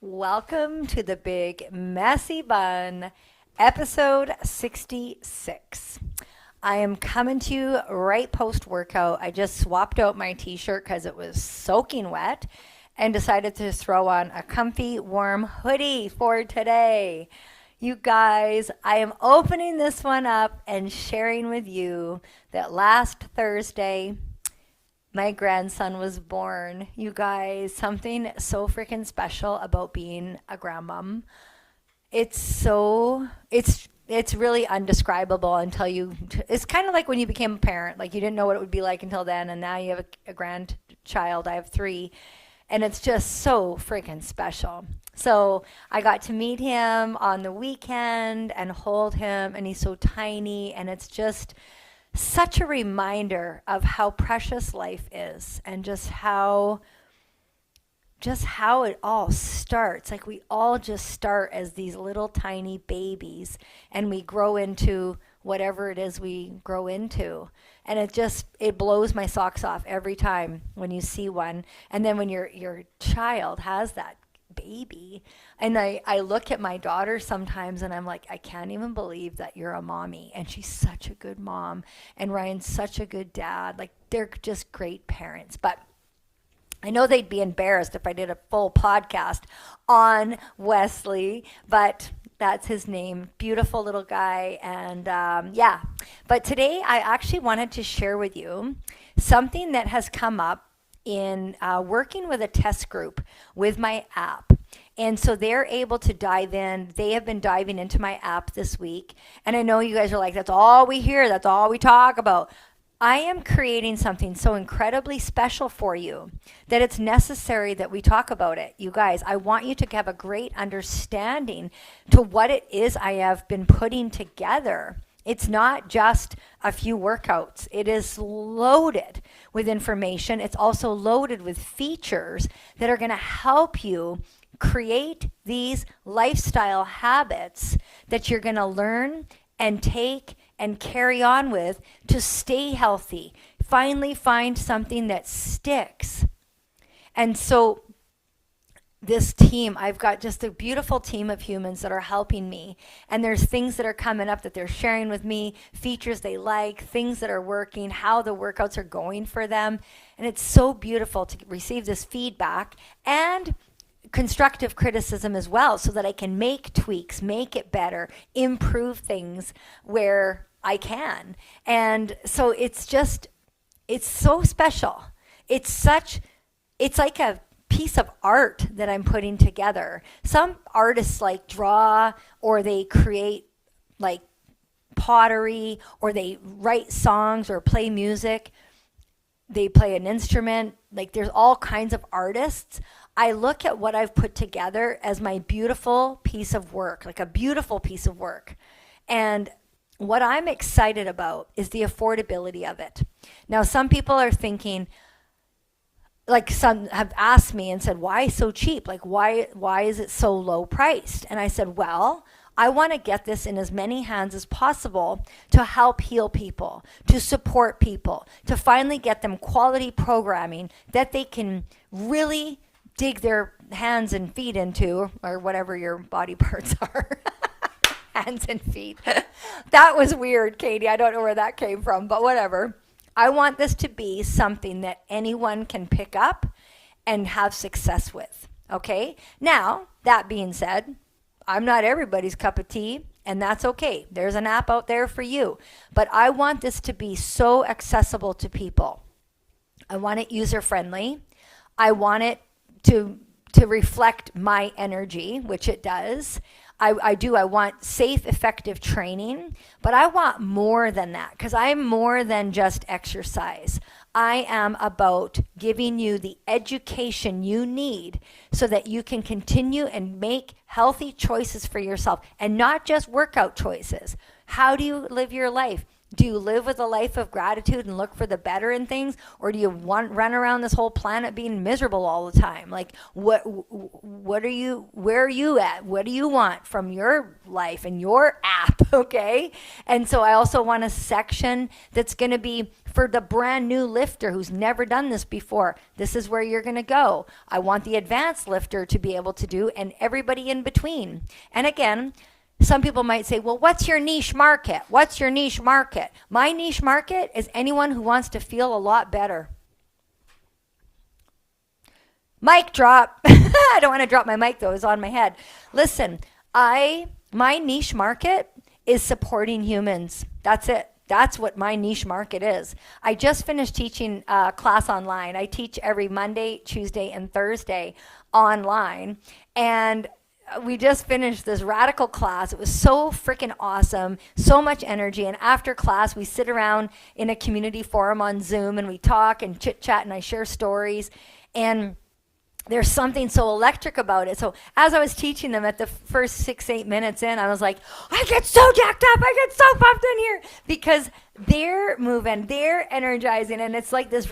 Welcome to the Big Messy Bun, episode 66. I am coming to you right post-workout. I just swapped out my t-shirt because it was soaking wet and decided to throw on a comfy, warm hoodie for today. You guys, I am opening this one up and sharing with you that last Thursday, my grandson was born. You guys, something so freaking special about being a grandmom. It's really undescribable until it's kind of like when you became a parent. Like you didn't know what it would be like until then, and now you have a grandchild. I have 3, and it's just so freaking special. So I got to meet him on the weekend and hold him, and he's so tiny, and it's just such a reminder of how precious life is and just how it all starts. Like we all just start as these little tiny babies and we grow into whatever it is we grow into. And it blows my socks off every time when you see one. And then when your child has that baby, and I look at my daughter sometimes and I'm like, I can't even believe that you're a mommy, and she's such a good mom, and Ryan's such a good dad. Like they're just great parents. But I know they'd be embarrassed if I did a full podcast on Wesley, but that's his name. Beautiful little guy. And yeah, but today I actually wanted to share with you something that has come up in working with a test group with my app. And so they're able to dive in. They have been diving into my app this week. And I know you guys are like, that's all we hear. That's all we talk about. I am creating something so incredibly special for you that it's necessary that we talk about it. You guys, I want you to have a great understanding to what it is I have been putting together. It's not just a few workouts. It is loaded with information. It's also loaded with features that are going to help you create these lifestyle habits that you're going to learn and take and carry on with to stay healthy. Finally find something that sticks. And so this team, I've got just a beautiful team of humans that are helping me. And there's things that are coming up that they're sharing with me, features they like, things that are working, how the workouts are going for them. And it's so beautiful to receive this feedback and constructive criticism as well, so that I can make tweaks, make it better, improve things where I can. And so it's so special. It's like a piece of art that I'm putting together. Some artists like draw, or they create like pottery, or they write songs or play music. They play an instrument. Like there's all kinds of artists. I look at what I've put together as my beautiful piece of work, like a beautiful piece of work. And what I'm excited about is the affordability of it. Now, some people are thinking, like some have asked me and said, why so cheap? Like why is it so low priced? And I said, well, I want to get this in as many hands as possible to help heal people, to support people, to finally get them quality programming that they can really dig their hands and feet into, or whatever your body parts are. Hands and feet. That was weird, Katie. I don't know where that came from, but whatever. I want this to be something that anyone can pick up and have success with. Okay? Now, that being said, I'm not everybody's cup of tea, and that's okay. There's an app out there for you. But I want this to be so accessible to people. I want it user-friendly. I want it to reflect my energy, which it does. I want safe, effective training, but I want more than that, because I'm more than just exercise. I am about giving you the education you need so that you can continue and make healthy choices for yourself, and not just workout choices. How do you live your life? Do you live with a life of gratitude and look for the better in things, or do you run around this whole planet being miserable all the time? Like, where are you at? What do you want from your life and your app? Okay. And so I also want a section that's going to be for the brand new lifter who's never done this before. This is where you're going to go. I want the advanced lifter to be able to do, and everybody in between. And again, some people might say, well, what's your niche market? What's your niche market? My niche market is anyone who wants to feel a lot better. Mic drop. I don't want to drop my mic, though. It's on my head. Listen, my niche market is supporting humans. That's it. That's what my niche market is. I just finished teaching a class online. I teach every Monday, Tuesday, and Thursday online. And we just finished this radical class. It was so freaking awesome, so much energy. And after class, we sit around in a community forum on Zoom and we talk and chit chat and I share stories. And there's something so electric about it. So as I was teaching them at the first 6-8 minutes in, I was like, I get so jacked up. I get so pumped in here because they're moving, they're energizing. And it's like this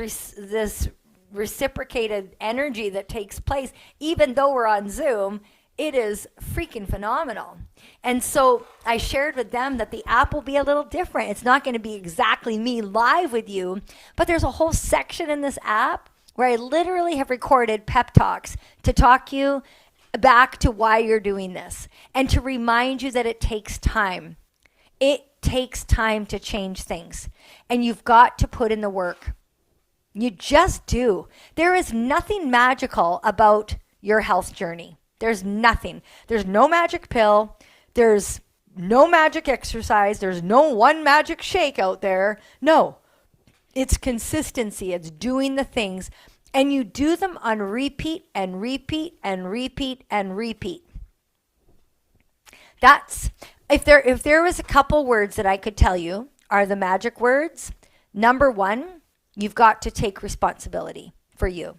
reciprocated energy that takes place, even though we're on Zoom. It is freaking phenomenal. And so I shared with them that the app will be a little different. It's not going to be exactly me live with you, but there's a whole section in this app where I literally have recorded pep talks to talk you back to why you're doing this and to remind you that it takes time. It takes time to change things, and you've got to put in the work. You just do. There is nothing magical about your health journey. There's nothing. There's no magic pill. There's no magic exercise. There's no one magic shake out there. No, it's consistency. It's doing the things, and you do them on repeat and repeat and repeat and repeat. That's, if there was a couple words that I could tell you are the magic words. Number one, you've got to take responsibility for you.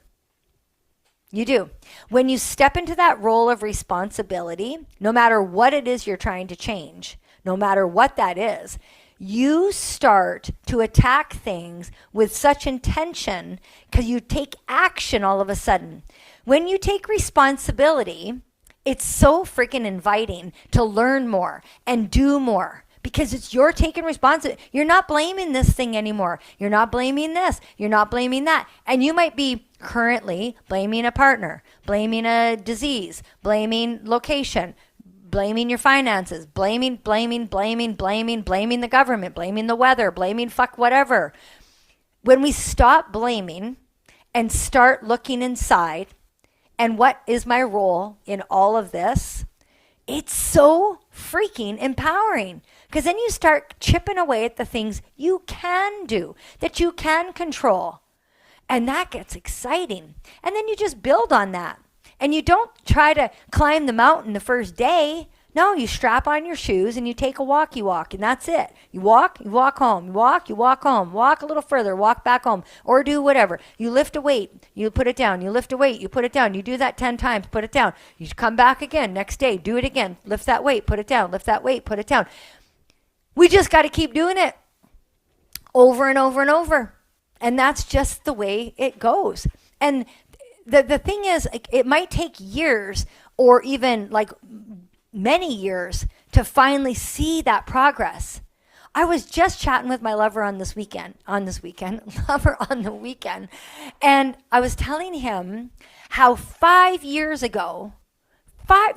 You do. When you step into that role of responsibility, no matter what it is you're trying to change, no matter what that is, you start to attack things with such intention because you take action all of a sudden. When you take responsibility, it's so freaking inviting to learn more and do more. Because it's you're taking responsibility. You're not blaming this thing anymore. You're not blaming this. You're not blaming that. And you might be currently blaming a partner, blaming a disease, blaming location, blaming your finances, blaming the government, blaming the weather, blaming fuck whatever. When we stop blaming and start looking inside, and what is my role in all of this? It's so freaking empowering. Because then you start chipping away at the things you can do, that you can control. And that gets exciting. And then you just build on that. And you don't try to climb the mountain the first day. No, you strap on your shoes and you take a walkie walk, and that's it. You walk home. You walk home. Walk a little further, walk back home, or do whatever. You lift a weight, you put it down. You lift a weight, you put it down. You do that 10 times, put it down. You come back again next day, do it again. Lift that weight, put it down. Lift that weight, put it down. We just got to keep doing it over and over and over. And that's just the way it goes. And the thing is, it might take years or even like many years to finally see that progress. I was just chatting with my lover on the weekend, and I was telling him how 5 years ago,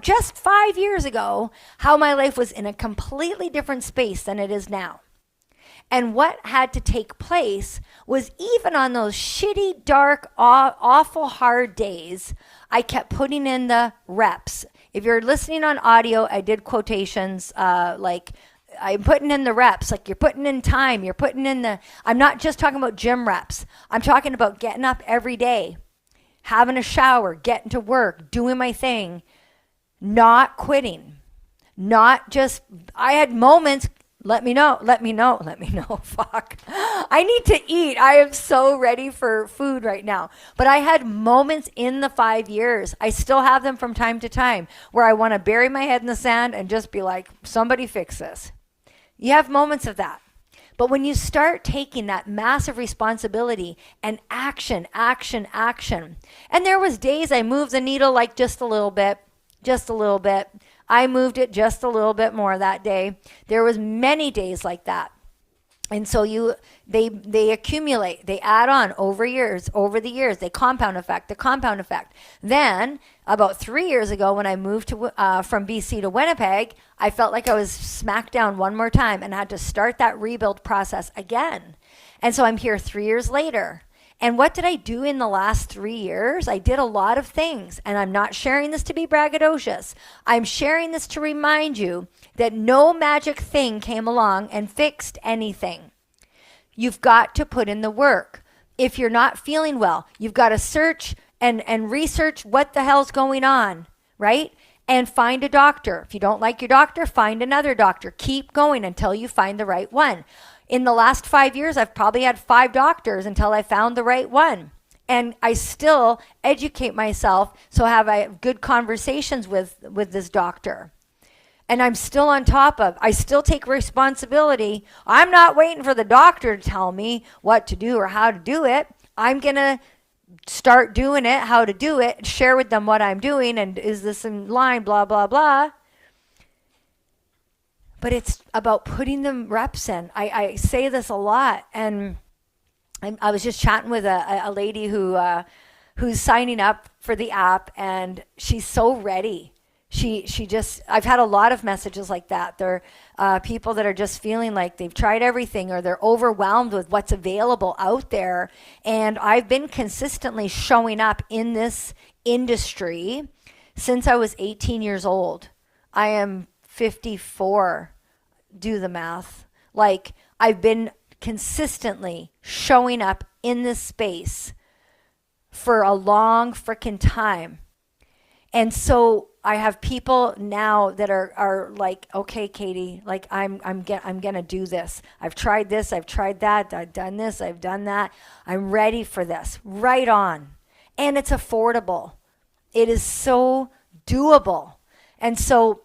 just 5 years ago, how my life was in a completely different space than it is now. And what had to take place was even on those shitty, dark, awful, hard days, I kept putting in the reps. If you're listening on audio, I did quotations like I'm putting in the reps, like you're putting in time, you're putting in I'm not just talking about gym reps. I'm talking about getting up every day, having a shower, getting to work, doing my thing, not quitting, not just, I had moments, let me know, fuck. I need to eat. I am so ready for food right now. But I had moments in the 5 years, I still have them from time to time, where I want to bury my head in the sand and just be like, somebody fix this. You have moments of that. But when you start taking that massive responsibility and action, action, action, and there was days I moved the needle like just a little bit, just a little bit. I moved it just a little bit more that day. There was many days like that. And so they accumulate, they add on over the years, they compound effect. Then about 3 years ago, when I moved from BC to Winnipeg, I felt like I was smacked down one more time and had to start that rebuild process again. And so I'm here 3 years later. And what did I do in the last 3 years? I did a lot of things, and I'm not sharing this to be braggadocious. I'm sharing this to remind you that no magic thing came along and fixed anything. You've got to put in the work. If you're not feeling well, you've got to search and research what the hell's going on, right? And find a doctor. If you don't like your doctor, find another doctor. Keep going until you find the right one. In the last 5 years, I've probably had 5 doctors until I found the right one. And I still educate myself, so I have good conversations with this doctor. And I'm still on top of, I still take responsibility. I'm not waiting for the doctor to tell me what to do or how to do it. I'm going to start doing it, how to do it, share with them what I'm doing, and is this in line, blah, blah, blah. But it's about putting the reps in. I say this a lot, and I was just chatting with a lady who's signing up for the app, and she's so ready. I've had a lot of messages like that. They're people that are just feeling like they've tried everything, or they're overwhelmed with what's available out there. And I've been consistently showing up in this industry since I was 18 years old. I am 54. Do the math. Like, I've been consistently showing up in this space for a long freaking time. And so I have people now that are like, okay, Katie, like I'm gonna do this. I've tried this, I've tried that, I've done this, I've done that. I'm ready for this. Right on. And it's affordable. It is so doable. And so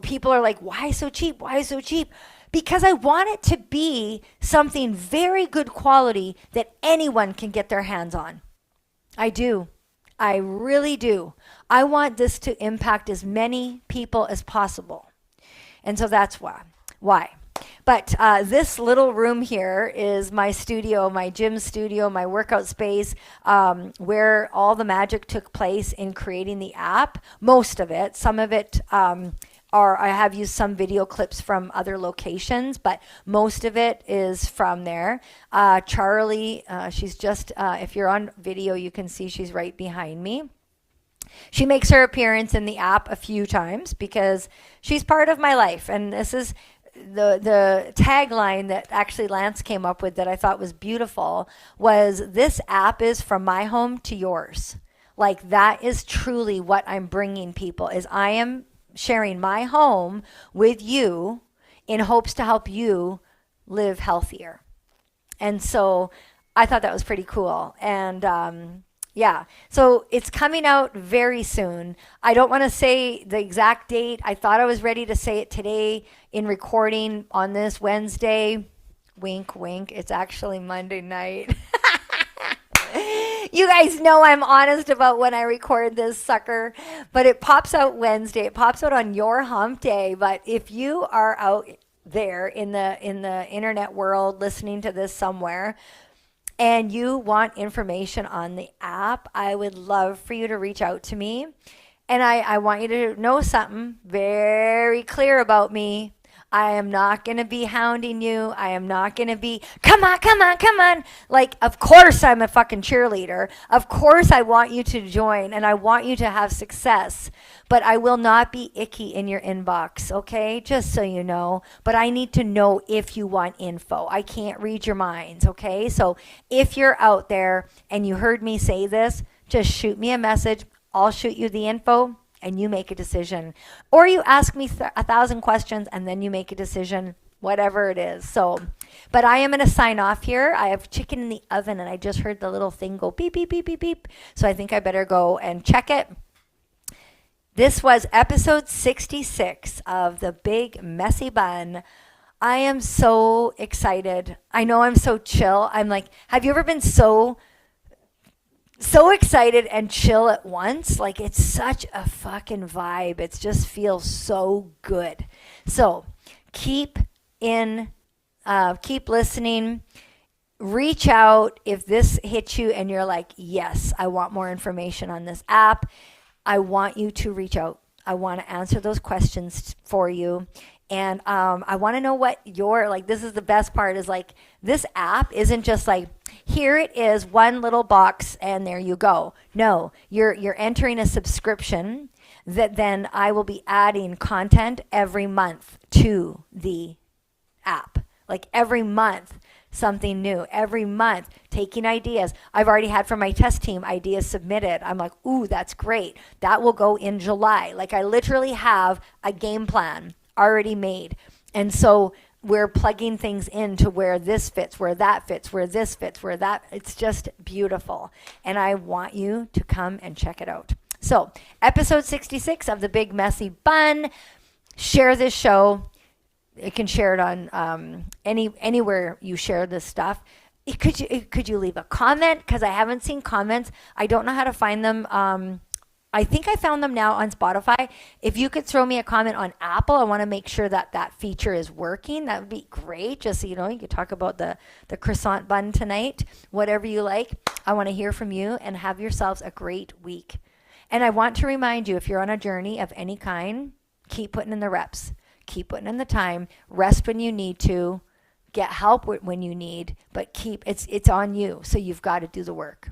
people are like, why so cheap? Why so cheap? Because I want it to be something very good quality that anyone can get their hands on. I do. I really do. I want this to impact as many people as possible. And so that's why. But this little room here is my studio, my gym studio, my workout space, where all the magic took place in creating the app. Most of it. Some of it I have used some video clips from other locations, but most of it is from there. Charlie, she's just, if you're on video, you can see she's right behind me. She makes her appearance in the app a few times because she's part of my life. And this is the tagline that actually Lance came up with that I thought was beautiful was, this app is from my home to yours. Like, that is truly what I'm bringing people, is I am sharing my home with you in hopes to help you live healthier. And so I thought that was pretty cool. And yeah, so it's coming out very soon. I don't want to say the exact date. I thought I was ready to say it today in recording on this Wednesday. Wink, wink. It's actually Monday night. You guys know I'm honest about when I record this sucker, but it pops out Wednesday. It pops out on your hump day. But if you are out there in the internet world listening to this somewhere and you want information on the app, I would love for you to reach out to me. And I want you to know something very clear about me. I am not going to be hounding you. I am not going to be, come on, come on, come on. Like, of course I'm a fucking cheerleader. Of course I want you to join and I want you to have success. But I will not be icky in your inbox, okay? Just so you know. But I need to know if you want info. I can't read your minds, okay? So if you're out there and you heard me say this, just shoot me a message. I'll shoot you the info. And you make a decision. Or you ask me 1,000 questions and then you make a decision, whatever it is. So, but I am going to sign off here. I have chicken in the oven and I just heard the little thing go beep, beep, beep, beep, beep. So I think I better go and check it. This was episode 66 of The Big Messy Bun. I am so excited. I know I'm so chill. I'm like, have you ever been so excited and chill at once? Like, it's such a fucking vibe. It just feels so good. So keep keep listening. Reach out if this hits you and you're like, yes, I want more information on this app. I want you to reach out. I want to answer those questions for you. And I want to know what this is the best part, is like, this app isn't just like, here it is, one little box and there you go. No, you're entering a subscription that then I will be adding content every month to the app. Like every month, something new. Every month, taking ideas. I've already had from my test team ideas submitted. I'm like, ooh, that's great. That will go in July. Like, I literally have a game plan already made. And so we're plugging things into where this fits, where that fits, where this fits, where that. It's just beautiful. And I want you to come and check it out. So, episode 66 of The Big Messy Bun. Share this show. You can share it on anywhere you share this stuff. Could you leave a comment? Because I haven't seen comments. I don't know how to find them. I think I found them now on Spotify. If you could throw me a comment on Apple, I want to make sure that feature is working. That would be great. Just so you know, you could talk about the croissant bun tonight, whatever you like. I want to hear from you, and have yourselves a great week. And I want to remind you, if you're on a journey of any kind, keep putting in the reps. Keep putting in the time. Rest when you need to. Get help when you need. But it's on you. So you've got to do the work.